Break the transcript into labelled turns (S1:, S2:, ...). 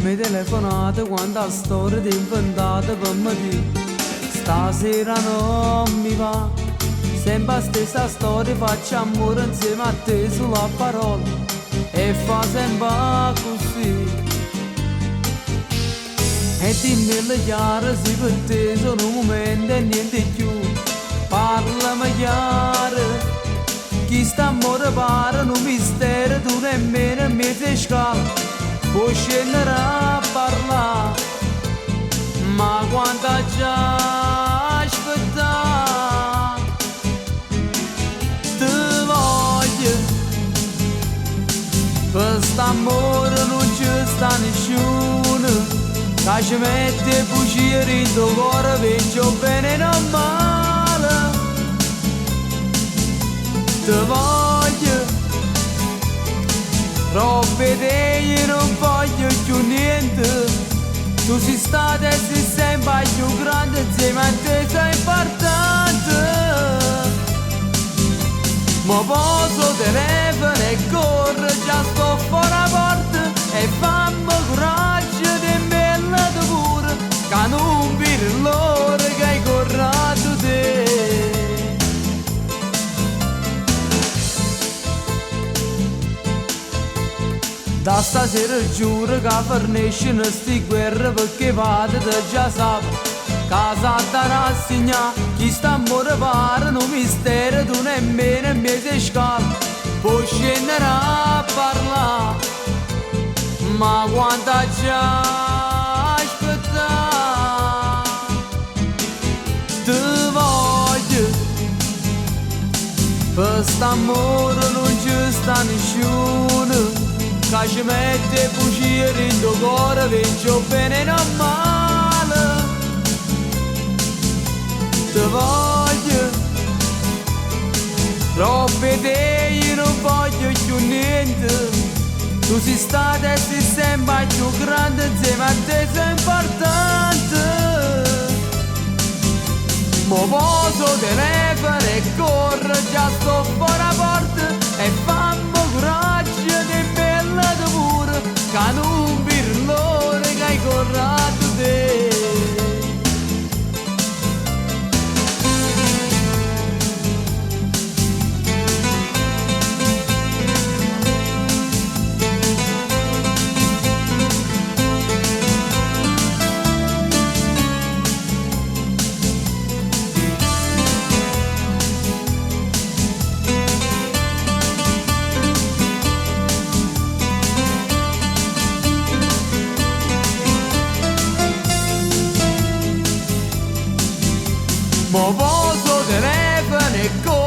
S1: mi telefonate quando la storia ti inventate per me dire stasera non mi va, sempre la stessa storia, faccio amore insieme a te sulla parola e fa sempre così. E dimmi chiaro se per te sono un momento e niente più, parlami chiaro. Chi sta amore pare un mistero, tu nemmeno mi sei scala, puoi scendere a parlare, ma quanto già aspettare, ti voglio, per st'amore non ci sta nessuno, che ci mette bugie in tuo cuore, veggio bene e non male. Ti voglio, troppe idee non voglio più niente, tu sei stata e sei sempre più grande, insieme a te sei importante. Ma poso telefono e corro, già sto fuori la porta e fammi coraggio di bella tu pure, che non vedi l'ora che hai corrato te. Da stasera giuro che fornisce sti guerre perché vado da già sape, casa da rassegna, chi sta amore pare un mistero, tu nemmeno mi sei scala, puoi scendere a parlare, ma quanto già aspettare, ti voglio, per st'amore non ci sta nessuno, che ci mette bugie in tuo cuore, veggio bene e non male. Ti voglio, troppe idee non voglio più niente, tu sei stata e sei sempre più grande, insieme a te sei importante. Mo poso telefono e corro, già sto fuori la porta e fammi coraggio di bella tu pure, che non vedi l'ora che hai corrato te. Mo poso telefono e corro,